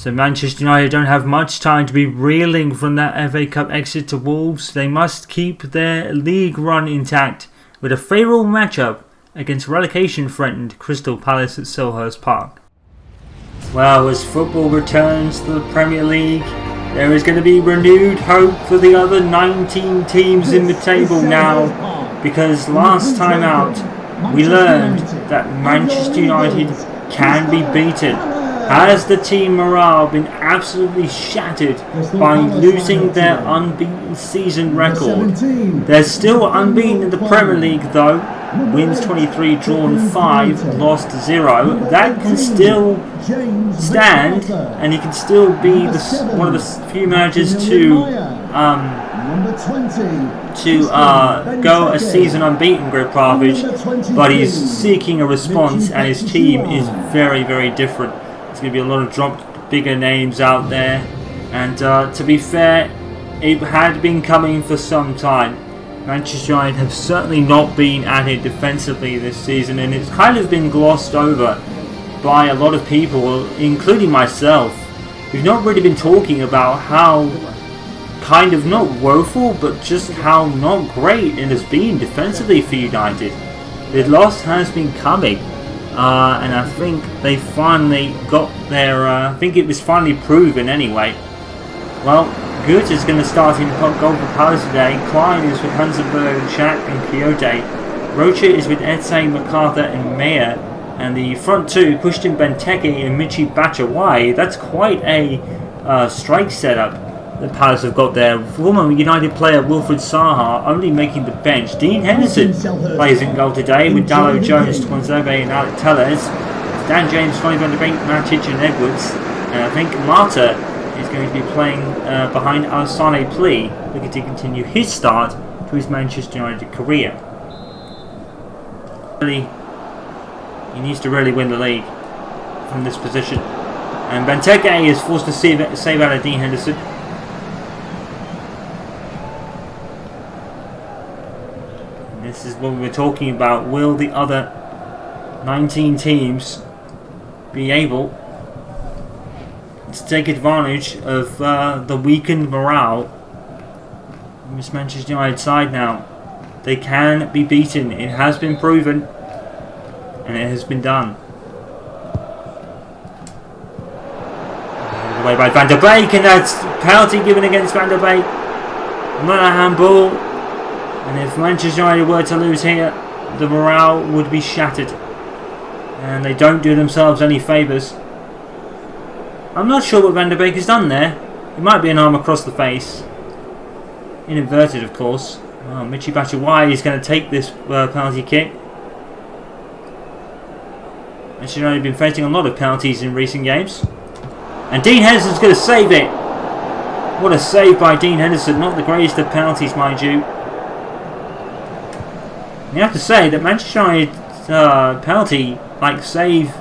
So Manchester United don't have much time to be reeling from that FA Cup exit to Wolves. They must keep their league run intact with a favourable matchup against relegation-threatened Crystal Palace at Selhurst Park. Well, as football returns to the Premier League, there is going to be renewed hope for the other 19 teams in the table now, because last time out we learned that Manchester United can be beaten. Has the team morale been absolutely shattered by losing their unbeaten season record? They're still unbeaten in the Premier League though. Wins 23, drawn 5, lost 0. That can still stand, and he can still be one of the few managers to go a season unbeaten, Gregg Popovich, but he's seeking a response, and his team is very, very different. There's going to be a lot of dropped bigger names out there, and to be fair, it had been coming for some time. Manchester United have certainly not been at it defensively this season, and it's kind of been glossed over by a lot of people, including myself. We've not really been talking about how kind of not woeful, but just how not great it has been defensively for United. The loss has been coming, and I think they finally got their, I think it was finally proven anyway. Well, Goethe is going to start in goal for Palace today. Klein is with Hansenberg and Shaq and Quixote. Rocha is with Eze, MacArthur and Meyer. And the front two, Pushtin Benteke and Michi Batshuayi. That's quite a strike setup that Palace have got there. Former United player Wilfred Saha only making the bench. Dean Henderson plays in goal today with Dallo Jones, Tuanzebe and Alec Tellez. Dan James, Connie van der Beek, Matic and Edwards. And I think Mata is going to be playing behind Alassane Pli, looking to continue his start to his Manchester United career. He needs to really win the league from this position. And Benteke is forced to save out of Dean Henderson. And this is what we were talking about. Will the other 19 teams be able to take advantage of the weakened morale in this Manchester United side now? They can be beaten. It has been proven, and it has been done. Away by Van der Beek, and that's penalty given against Van der Beek. Not a handball, and if Manchester United were to lose here, the morale would be shattered, and they don't do themselves any favours. I'm not sure what Van der Beek has done there. It might be an arm across the face. Inverted, of course. Oh, Michi Batshuayi is going to take this penalty kick. Manchester United have been facing a lot of penalties in recent games. And Dean Henderson's going to save it. What a save by Dean Henderson. Not the greatest of penalties, mind you. You have to say that Manchester United's penalty, save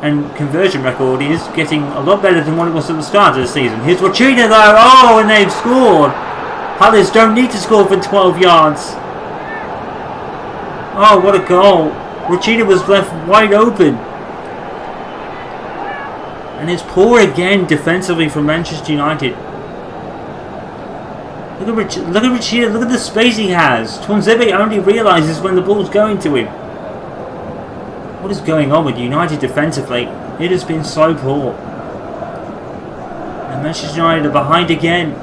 and conversion record, is getting a lot better than what it was at the start of the season. Here's Rochina though. Oh, and they've scored. Palace don't need to score from 12 yards. Oh, what a goal. Rochina was left wide open. And it's poor again defensively from Manchester United. Look at Rochina. Look at the space he has. Tuanzebe only realises when the ball's going to him. What is going on with United defensively? It has been so poor. And Manchester United are behind again.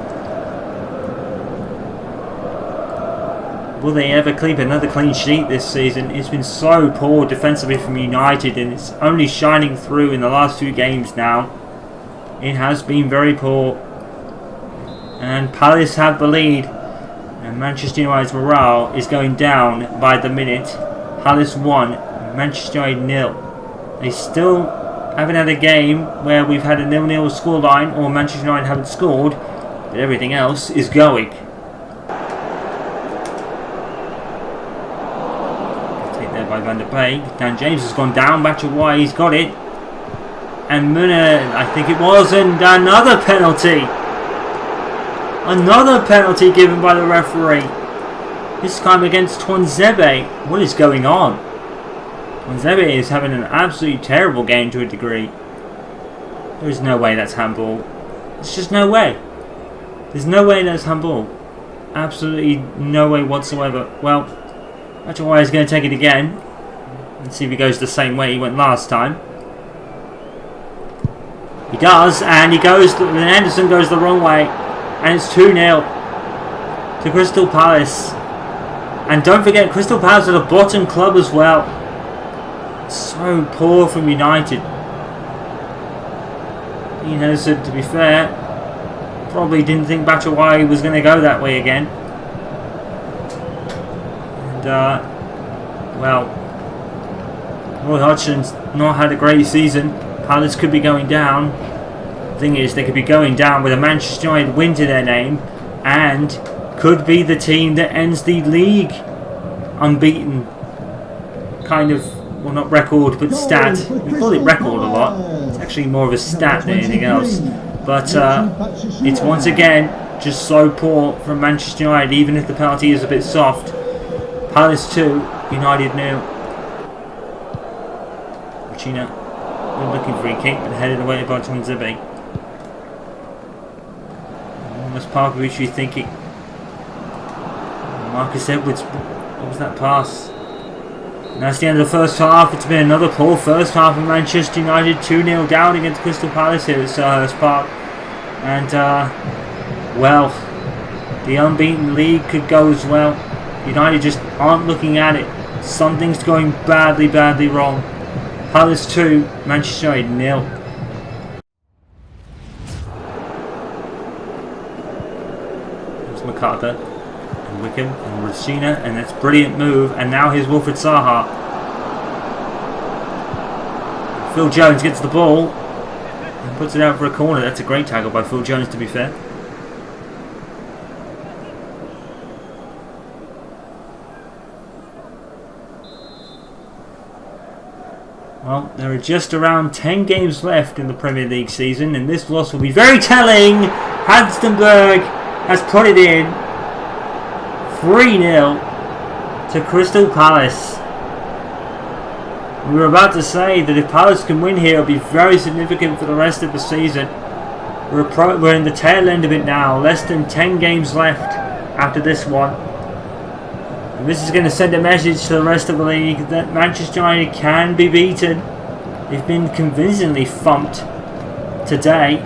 Will they ever keep another clean sheet this season? It's been so poor defensively from United, and it's only shining through in the last 2 games now. It has been very poor. And Palace have the lead. And Manchester United's morale is going down by the minute. Palace 1, Manchester United 0. They still haven't had a game where we've had a 0-0 scoreline or Manchester United haven't scored, but everything else is going. Take there by Van der Beek. Dan James has gone down. Batshuayi, he's got it. And Munir, I think it was, and another penalty. Another penalty given by the referee. This time against Tuanzebe. What is going on? Tuanzebe is having an absolutely terrible game to a degree. There is no way that's handball. There's just no way. There's no way that's handball. Absolutely no way whatsoever. Well, Batshuayi is going to take it again. Let's see if he goes the same way he went last time. He does, and he goes. And Henderson goes the wrong way, and it's 2-0 to Crystal Palace. And don't forget, Crystal Palace are the bottom club as well. So poor from United. Dean Henderson, to be fair, probably didn't think Batshuayi was going to go that way again. And, well, Roy Hodgson's not had a great season. Palace could be going down. The thing is, they could be going down with a Manchester United win to their name, and could be the team that ends the league unbeaten. Kind of, well, not record, but stat. We call it record a lot. It's actually more of a stat than anything else. But it's once again just so poor from Manchester United, even if the penalty is a bit soft. Palace 2, United 0. Regina looking for a kick, but headed away by Tonzibi. Almost Popovich rethinking. Marcus Edwards, what was that pass? And that's the end of the first half. It's been another poor first half of Manchester United, 2-0 down against Crystal Palace here at Selhurst Park. And, well, the unbeaten league could go as well. United just aren't looking at it. Something's going badly, badly wrong. Palace 2, Manchester United 0. There's McArthur. Wickham and Regina, and that's a brilliant move. And now here's Wilfried Zaha. Phil Jones gets the ball and puts it out for a corner. That's a great tackle by Phil Jones, to be fair. Well, there are just around 10 games left in the Premier League season, and this loss will be very telling. Hanstenberg has put it in. 3-0 to Crystal Palace. We were about to say that if Palace can win here, it'll be very significant for the rest of the season. We're in the tail end of it now. Less than 10 games left after this one. And this is going to send a message to the rest of the league that Manchester United can be beaten. They've been convincingly thumped today.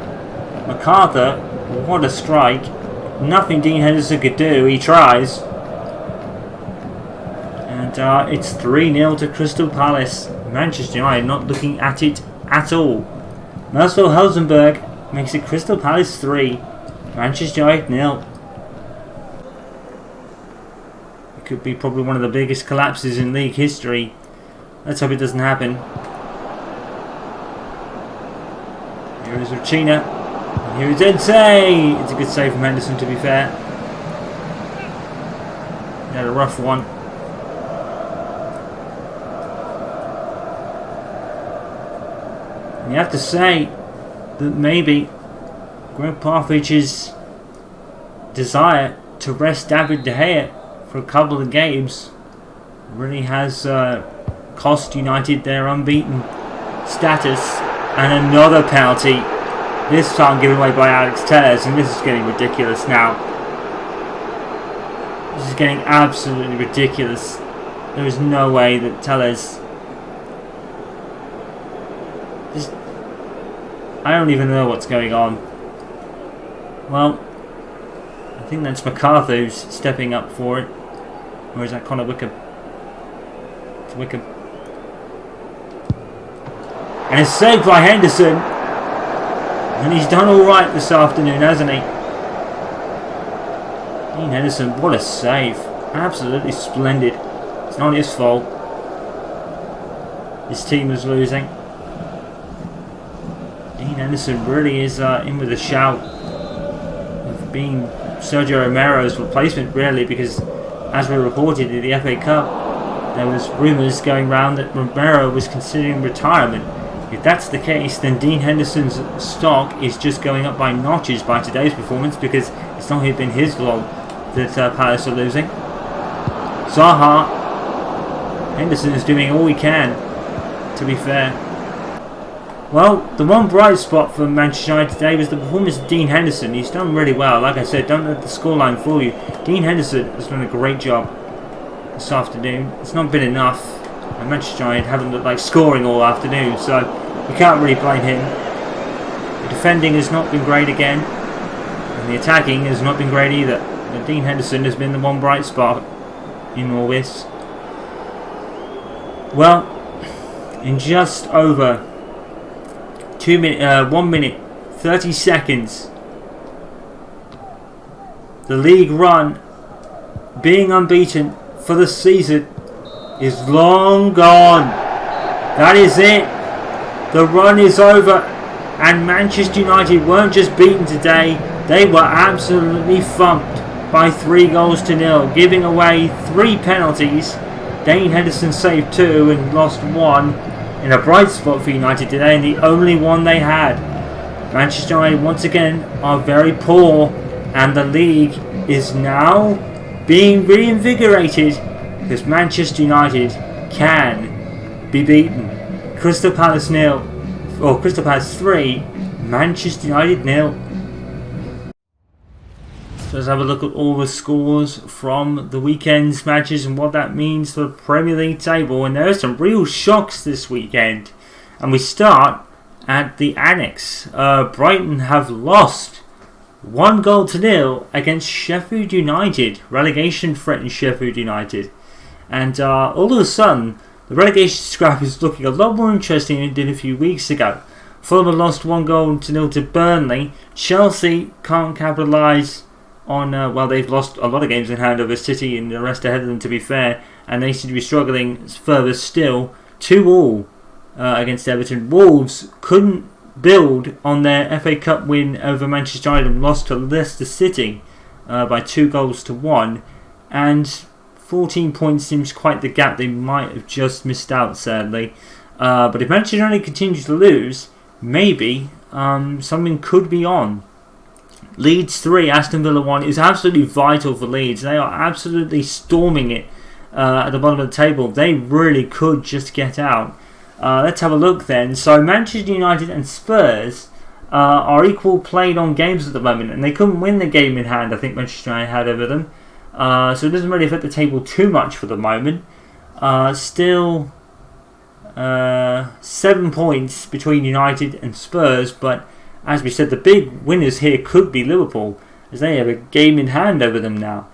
McArthur, what a strike. Nothing Dean Henderson could do. He tries. And it's 3-0 to Crystal Palace. Manchester United not looking at it at all. Marcel Helsenberg makes it Crystal Palace 3, Manchester United 0. It could be probably one of the biggest collapses in league history. Let's hope it doesn't happen. Here is Regina. And here is Ensei. It's a good save from Henderson, to be fair. He had a rough one. And you have to say that maybe Gregg Popovich's desire to rest David De Gea for a couple of games really has cost United their unbeaten status. And another penalty, this time given away by Alex Telles, and this is getting ridiculous now. This is getting absolutely ridiculous. There is no way that Telles... I don't even know what's going on. Well, I think that's McArthur who's stepping up for it. Or is that Connor Wickham? It's Wickham. And it's saved by Henderson. And he's done alright this afternoon, hasn't he? Dean Henderson, what a save. Absolutely splendid. It's not his fault. His team is losing. Dean Henderson really is in with a shout of being Sergio Romero's replacement, really, because as we reported in the FA Cup, there was rumours going around that Romero was considering retirement. If that's the case, then Dean Henderson's stock is just going up by notches by today's performance, because it's not been his fault that Palace are losing. Zaha. Henderson is doing all he can, to be fair. Well, the one bright spot for Manchester United today was the performance of Dean Henderson. He's done really well. Like I said, don't let the scoreline fool you. Dean Henderson has done a great job this afternoon. It's not been enough. And Manchester United haven't looked like scoring all afternoon, so we can't really blame him. The defending has not been great again, and the attacking has not been great either. But Dean Henderson has been the one bright spot in all this. Well, in just over 1 minute 30 seconds, the league run, being unbeaten for the season, is long gone. That is it. The run is over, and Manchester United weren't just beaten today, they were absolutely thumped by 3-0, giving away 3 penalties. Dean Henderson saved 2 and lost 1 in a bright spot for United today, and the only one they had. Manchester United once again are very poor, and the league is now being reinvigorated because Manchester United can be beaten. Crystal Palace 0, or Crystal Palace 3, Manchester United 0. So let's have a look at all the scores from the weekend's matches and what that means for the Premier League table. And there are some real shocks this weekend. And we start at the Annex. Brighton have lost 1-0 against Sheffield United. Relegation threatens Sheffield United. And all of a sudden, the relegation scrap is looking a lot more interesting than it did a few weeks ago. Fulham have lost 1-0 to Burnley. Chelsea can't capitalise on, they've lost a lot of games in hand over City and the rest ahead of them, to be fair, and they seem to be struggling further still. 2-2 against Everton. Wolves couldn't build on their FA Cup win over Manchester United and lost to Leicester City by 2-1, and 14 points seems quite the gap they might have just missed out, sadly. But if Manchester United continues to lose, maybe something could be on. Leeds 3, Aston Villa 1 is absolutely vital for Leeds. They are absolutely storming it at the bottom of the table. They really could just get out. Let's have a look then. So Manchester United and Spurs are equal played on games at the moment, and they couldn't win the game in hand, I think Manchester United had over them. So it doesn't really affect the table too much for the moment. Still 7 points between United and Spurs, but as we said, the big winners here could be Liverpool, as they have a game in hand over them now.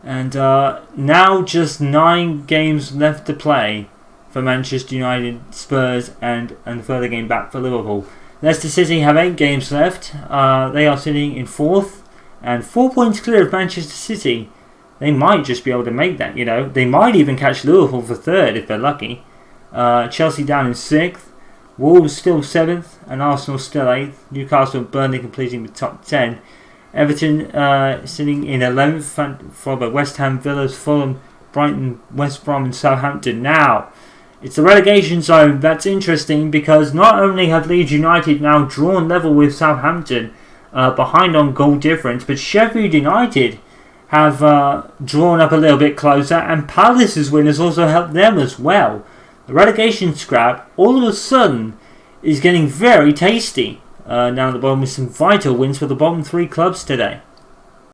And now just 9 games left to play for Manchester United, Spurs, and the further game back for Liverpool. Leicester City have 8 games left. They are sitting in 4th and 4 points clear of Manchester City. They might just be able to make that, They might even catch Liverpool for 3rd if they're lucky. Chelsea down in 6th. Wolves still 7th, and Arsenal still 8th. Newcastle and Burnley completing the top 10. Everton sitting in 11th, followed by West Ham, Villa, Fulham, Brighton, West Brom and Southampton. Now, it's the relegation zone. That's interesting because not only have Leeds United now drawn level with Southampton, behind on goal difference, but Sheffield United have drawn up a little bit closer, and Palace's win has also helped them as well. The relegation scrap, all of a sudden, is getting very tasty down at the bottom with some vital wins for the bottom 3 clubs today.